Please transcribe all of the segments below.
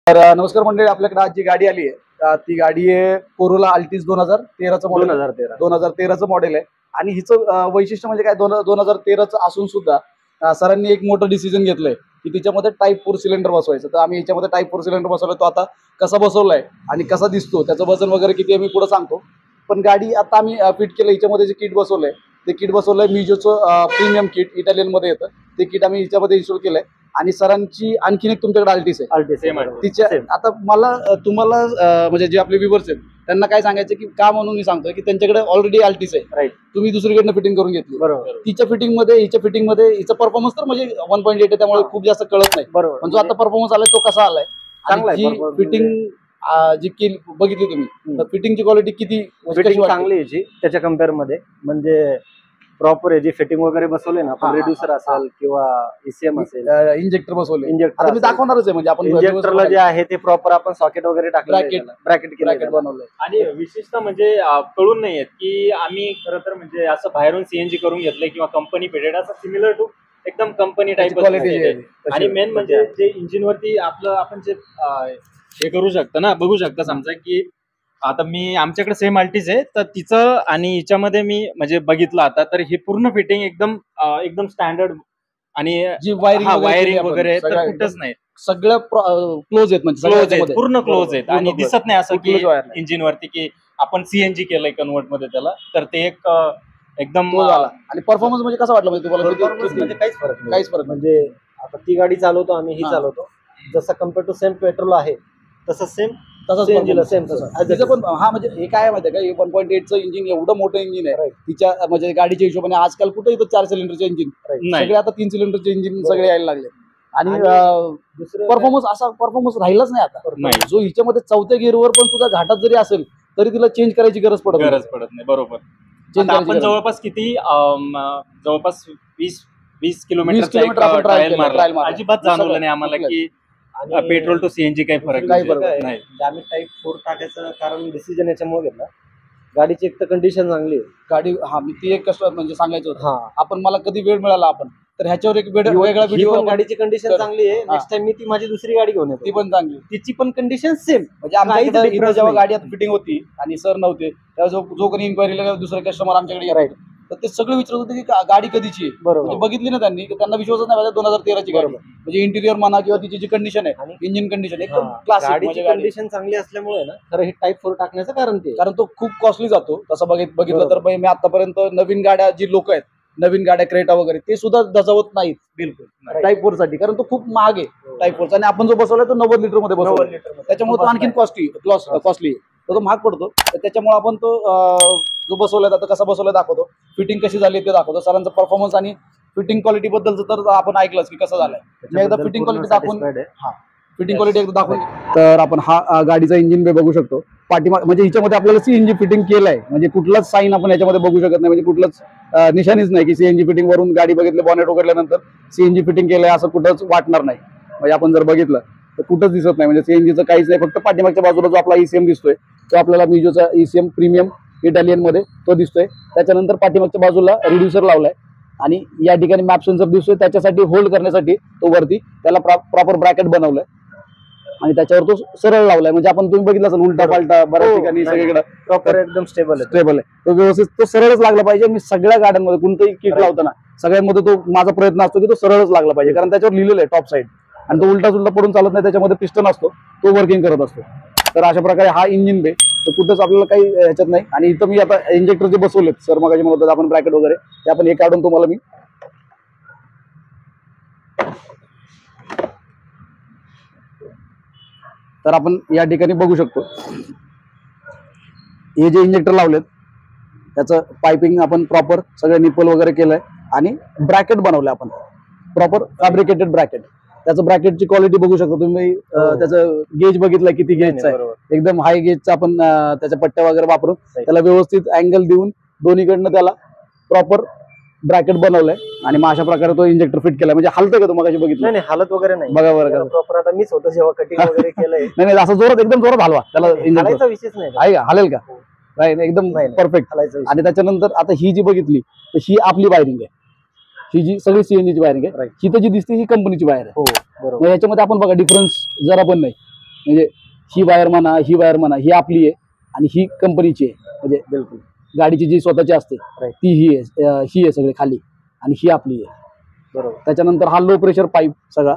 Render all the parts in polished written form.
नमस्कार मंडळी, आपल्याकडे आज जी गाडी आली आहे ती गाडी आहे कोरोला अल्टिस 2013चं मॉडेल. 2013चं मॉडेल आहे. आणि हिचं वैशिष्ट्य म्हणजे काय, 2013चं असून सुद्धा सरांनी एक मोठं डिसिजन घेतलंय की तिच्यामध्ये टाईप 4 सिलेंडर बसवायचं. तर आम्ही याच्यामध्ये टाईप 4 सिलेंडर बसवलाय. तो आता कसा बसवलाय आणि कसा दिसतो, त्याचं वजन वगैरे किती आहे मी पुढे सांगतो. पण गाडी आता आम्ही फिट केलं, हिच्यामध्ये जे किट बसवलंय ते किट बसवलंय मिजोचं प्रीमियम किट, इटालियन मध्ये येतं ते किट आम्ही हिच्यामध्ये इन्स्टॉल केलंय. आणि सरांची आणखीन एक तुमच्याकडे अल्टिस आहे. तिच्या आता मला तुम्हाला म्हणजे जे आपले व्ह्यूअर्स आहेत त्यांना काय सांगायचं की का म्हणून मी सांगतोय की त्यांच्याकडे ऑलरेडी अल्टिस आहे. राईट. तुम्ही दुसरीकडनं फिटिंग करून घेतली. बरोबर. तिच्या फिटिंगमध्ये हिचा परफॉर्मन्स तर म्हणजे 1.8 आहे, त्यामुळे खूप जास्त कळत नाही. बरोबर. पण जो आता परफॉर्मन्स आलाय तो कसा आलाय, चांगला आहे. फिटिंग जी केली बघितली तुम्ही, तर फिटिंगची क्वालिटी किती फिटिंग चांगली आहे याची त्याच्या कम्पेअर मध्ये. म्हणजे प्रॉपर आहे जी फिटिंग वगैरे बसवले ना आपण, रेड्युसर असेल किंवा ईसीएम असेल, इंजेक्टर बसवले. इंजेक्टर आता मी दाखवणारच आहे म्हणजे आपण इंजेक्टरला जे आहे ते प्रॉपर आपण सॉकेट वगैरे टाकलं, ब्रॅकेट बनवलंय. आणि विशेषतः म्हणजे कळून नाही येत की आम्ही खरं तर म्हणजे असं बाहेरून सीएनजी करून घेतलंय किंवा कंपनी फिटेड, असं सिमिलर टू एकदम कंपनी टाईप क्वालिटी. आणि मेन म्हणजे जे इंजिन वरती आपलं आपण जे हे करू शकतो ना, बघू शकता समजा की आता मी आमच्याकडे सेम अल्टिस आहे, तर तिचं आणि हिच्यामध्ये मी म्हणजे बघितलं आता, तर हे पूर्ण फिटिंग एकदम स्टँडर्ड आणि जी वायरिंग वगैरे तर कुठंच नाही, सगळं क्लोज आहेत म्हणजे पूर्ण क्लोज आहेत. आणि दिसत नाही असं की इंजिन वरती की आपण सीएनजी केलंय कन्वर्ट मध्ये त्याला, तर ते एक एकदम. आणि परफॉर्मन्स म्हणजे कसा वाटला म्हणजे तुम्हाला? म्हणजे काहीच फरक म्हणजे आता ती गाडी चालवतो आम्ही, ही चालवतो, जसं कम्पेअर टू सेम पेट्रोल आहे तसं सेम सेम तिचं पण. हा म्हणजे हे काय माहिती आहे का, 1.8चं इंजिन एवढं मोठं इंजिन आहे तिच्या म्हणजे गाडीच्या हिशोबाने. आजकाल कुठे इथं 4 सिलेंडरचे इंजिन, सगळे आता 3 सिलेंडरचे इंजिन सगळे यायला लागले. आणि परफॉर्मन्स असा परफॉर्मन्स राहिलाच नाही आता. जो हिच्यामध्ये 4थ्या गिअरवर पण सुद्धा घाटात जरी असेल तरी तिला चेंज करायची गरज पडत नाही. बरोबर. आपण जवळपास किती जवळपास 20 किलोमीटर ट्रायल मारला, अजिबात जाणवलं नाही आम्हाला की पेट्रोल टू सीएनजी काही फरक नाही. आम्ही टाईप 4 टाकायचं कारण डिसिजन याच्यामुळे घेतला, गाडीची एक तर कंडिशन चांगली आहे गाडी. हा मी ती एक कसं म्हणजे सांगायचं होतं, आपण मला कधी वेळ मिळाला आपण तर ह्याच्यावर एक वेगळा व्हिडिओ. गाडीची कंडिशन चांगली आहे. नेक्स्ट टाइम मी ती माझी दुसरी गाडी घेऊन येतो, ती पण चांगली, तिची पण कंडिशन सेम. म्हणजे आमच्याकडे इथं जेव्हा गाडी आता फिटिंग होती आणि सर नव्हते तेव्हा जो कोणी इन्क्वायरीला दुसरे कस्टमर आमच्याकडे राहील तर ते सगळे विचारत होते की गाडी कधीची आहे. म्हणजे बघितली ना त्यांनी, त्यांना विश्वासच नाही 2013ची गाडी. म्हणजे इंटिरियर म्हणा किंवा तिची जी कंडिशन आहे, इंजिन कंडिशन एकदम क्लासिक. गाडीची कंडिशन चांगली असल्यामुळे ना खरं हे टाईप 4 टाकण्याचं कारण ते, कारण तो खूप कॉस्टली जातो. तसं बघितलं तर मी आतापर्यंत नवीन गाड्या जी लोक आहेत, नवीन गाड्या क्रेटा वगैरे, ते सुद्धा दजावत नाहीत बिलकुल टाईप 4 साठी, कारण तो खूप महाग आहे टाईप 4. आणि आपण जो बसवलाय तो 90 लिटर मध्ये बसवलाय, त्याच्यामुळे तो आणखीन कॉस्टली तर तो महाग पडतो. तर त्याच्यामुळे आपण तो जो बसवलाय आता कसा बसवलाय दाखवतो, फिटिंग कशी झाली ते दाखवतो. सरांचा परफॉर्मन्स आणि फिटिंग क्वालिटी बद्दल तर आपण ऐकलंच की कसं झालंय. मी एकदा फिटिंग क्वालिटी दाखवून फिटिंग क्वालिटी एकदा दाखवून तर आपण हा गाडीचा इंजिन बे बघू शकतो. पाठीमाग म्हणजे हिच्यामध्ये आपल्याला सीएनजी फिटिंग केलंय, म्हणजे कुठलाच साईन आपण याच्यामध्ये बघू शकत नाही, म्हणजे कुठलंच निशाणीच नाही की सीएनजी फिटिंग वरून गाडी बघितली, बॉनेट उघडल्यानंतर सीएनजी फिटिंग केलंय असं कुठंच वाटणार नाही. म्हणजे आपण जर बघितलं तर कुठंच दिसत नाही, म्हणजे सीएनजीचं काहीच नाही. फक्त पाठीमागच्या बाजूला जो आपला ईसीएम दिसतोय तो आपल्याला मिजोचा ईसीएम प्रीमियम इटालियन मध्ये तो दिसतोय. त्याच्यानंतर पाठीमागच्या बाजूला रिड्युसर लावलाय आणि या ठिकाणी मॅप सेन्सर दिसतोय, त्याच्यासाठी होल्ड करण्यासाठी तो वरती त्याला प्रॉपर ब्रॅकेट बनवलंय आणि त्याच्यावर तो सरळ लावलाय. म्हणजे आपण तुम्ही बघितलं असेल उलटा पालटा बऱ्याच ठिकाणी सगळीकडे प्रॉपर एकदम स्टेबल आहे. तो व्यवस्थित तो सरळच लागला पाहिजे. मी सगळ्या गाड्यांमध्ये कोणतंही किट लावताना सगळ्यांमध्ये तो माझा प्रयत्न असतो की तो सरळच लागला पाहिजे, कारण त्याच्यावर लिहिलेलं आहे टॉप साईड, आणि तो उलटा सुलटा पडून चालत नाही. त्याच्यामध्ये पिस्टन असतो, तो वर्किंग करत असतो. तर अशा प्रकारे हा इंजिन बे तर कुठंच आपल्याला काही ह्याच्यात नाही. आणि इथं मी आता इंजेक्टर जे बसवलेत सर मगाशी म्हणत होते आपण ब्रॅकेट वगैरे, ते आपण हे काढून तुम्हाला मी तर आपण या ठिकाणी बघू शकतो. हे जे इंजेक्टर लावलेत त्याचं पायपिंग आपण प्रॉपर सगळं निपल वगैरे केलंय आणि ब्रॅकेट बनवलंय आपण प्रॉपर फॅब्रिकेटेड ब्रॅकेट. त्याचं ब्रॅकेटची क्वालिटी बघू शकता तुम्ही. त्याचं गेज बघितलंय किती गेजचं आहे, एकदम हाय गेजचं. आपण त्याच्या पट्ट्या वगैरे वापरून त्याला व्यवस्थित अँगल देऊन दोन्हीकडनं त्याला प्रॉपर ब्रॅकेट बनवलंय आणि मग अशा प्रकारे तो इंजेक्टर फिट केलाय. म्हणजे हलतं का तुम्हाला बघितलं? नाही, हालत वगैरे नाही. बघा बरं प्रॉपर आता मीच होतो जेव्हा कटिंग वगैरे केलंय. नाही असं जोरात एकदम जोरात हलवा त्याला. हालायचा विषयच नाही आहे का, हलेल का? नाही एकदम परफेक्ट. आणि त्याच्यानंतर आता ही जी बघितली तर ही आपली वायरिंग आहे, ही जी सगळी सीएनजीची वायरिंग आहे. ही तर जी दिसते ही कंपनीची वायर आहे. हो बरोबर. याच्यामध्ये आपण बघा डिफरन्स जरा पण नाही. म्हणजे ही वायर म्हणा ही आपली आहे आणि ही कंपनीची आहे. म्हणजे बिलकुल गाडीची जी स्वतःची असते Right. ती ही आहे सगळी खाली आणि ही आपली आहे. बरोबर. त्याच्यानंतर हा लो प्रेशर पाईप सगळा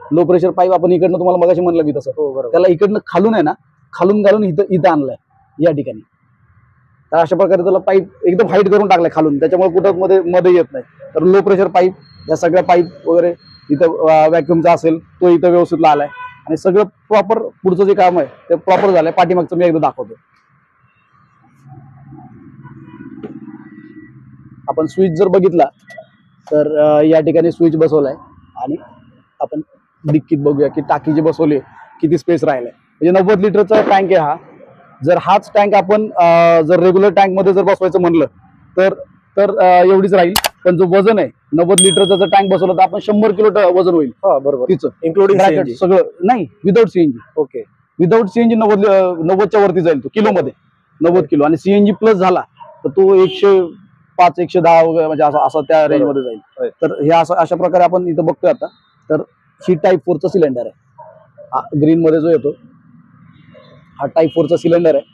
लो प्रेशर पाईप आपण इकडनं तुम्हाला मगाशी म्हणलं मी तसं हो बरोबर. त्याला इकडनं खालून आहे ना खालून घालून इथं आणलंय या ठिकाणी. तर अशा प्रकारे त्याला पाईप एकदम हाईट करून टाकलाय खालून त्याच्यामुळे कुठं मध्ये येत नाही. तर लो प्रेशर पाईप या सगळ्या पाईप वगैरे इथं व्हॅक्युमचा असेल तो इथं व्यवस्थित आलाय आणि सगळं प्रॉपर पुढचं जे काम आहे ते प्रॉपर झालंय. पाठीमागचं मी एकदा दाखवतो. आपण स्विच जर बघितला तर या ठिकाणी स्विच बसवलाय आणि आपण डिक्कीत बघूया की टाकी जी बसवली किती स्पेस राहिलाय. म्हणजे 90 लिटरचा टँक आहे हा. जर हाच टँक आपण जर रेग्युलर टँक मध्ये जर बसवायचं म्हणलं तर एवढीच राहील. पण जो वजन आहे 90 लिटरचा जर टँक बसवला तर आपण 100 किलो वजन होईल हा बरोबर. तिचं इन्क्लुडिंग ब्रॅकेट सगळं नाही without CNG. Okay. Without CNG 90च्या वरती जाईल तो किलो मध्ये 90 किलो आणि सीएनजी प्लस झाला तर तो 105 110 वगैरे म्हणजे असं त्या रेंज मध्ये जाईल. तर हे असं अशा प्रकारे आपण इथं बघतोय आता. तर ही टाईप 4चा सिलेंडर आहे. ग्रीन मध्ये जो येतो हा टाईप 4चा सिलेंडर आहे.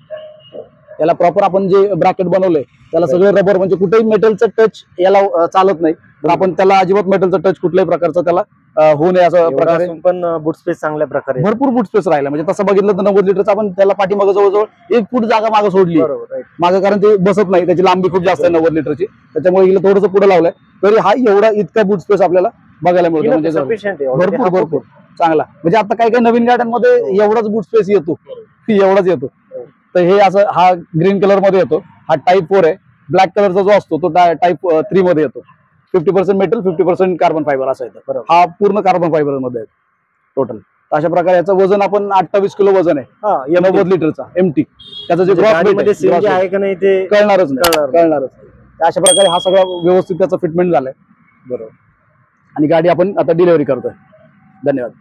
याला प्रॉपर आपण जे ब्रॅकेट बनवलंय त्याला सगळे रबर म्हणजे कुठेही मेटलचं टच याला चालत नाही. तर आपण त्याला अजिबात मेटलचा टच कुठल्याही प्रकारचा त्याला होऊ नये असं प्रकारे पण बूट स्पेस चांगल्या प्रकारे भरपूर बूट स्पेस राहिला. म्हणजे तसं बघितलं तर 90 लिटरचा आपण त्याला पाठीमागं जवळजवळ 1 फूट जागा मागं सोडली बरोबर. मागं कारण ते बसत नाही. त्याची लांबी खूप जास्त आहे 90 लिटरची त्याच्यामुळे हिला थोडंसं पुढे लावलंय तरी हा एवढा इतका बूट स्पेस आपल्याला बघायला मिळतो. म्हणजे सफिशियंट आहे भरपूर चांगला. म्हणजे आता काही नवीन गाड्यांमध्ये एवढाच बूट स्पेस येतो एवढाच येतो. तर हे असं हा ग्रीन कलर मध्ये येतो. हा टाईप 4 आहे. ब्लॅक कलरचा जो असतो तो टाईप 3 मध्ये येतो. 50% मेटल 50% कार्बन फायबर असा येतं. हा पूर्ण कार्बन फायबर मध्ये आहे टोटल. अशा प्रकारे याचं वजन आपण 28 किलो वजन आहे 90 लिटरचा एमटी. त्याचं जे गाडीमध्ये सीएनजी आहे का नाही ते कळणारच नाही. अशा प्रकारे हा सगळा व्यवस्थित त्याचं फिटमेंट झालंय. बरोबर. आणि गाडी आपण आता डिलिव्हरी करतोय. धन्यवाद.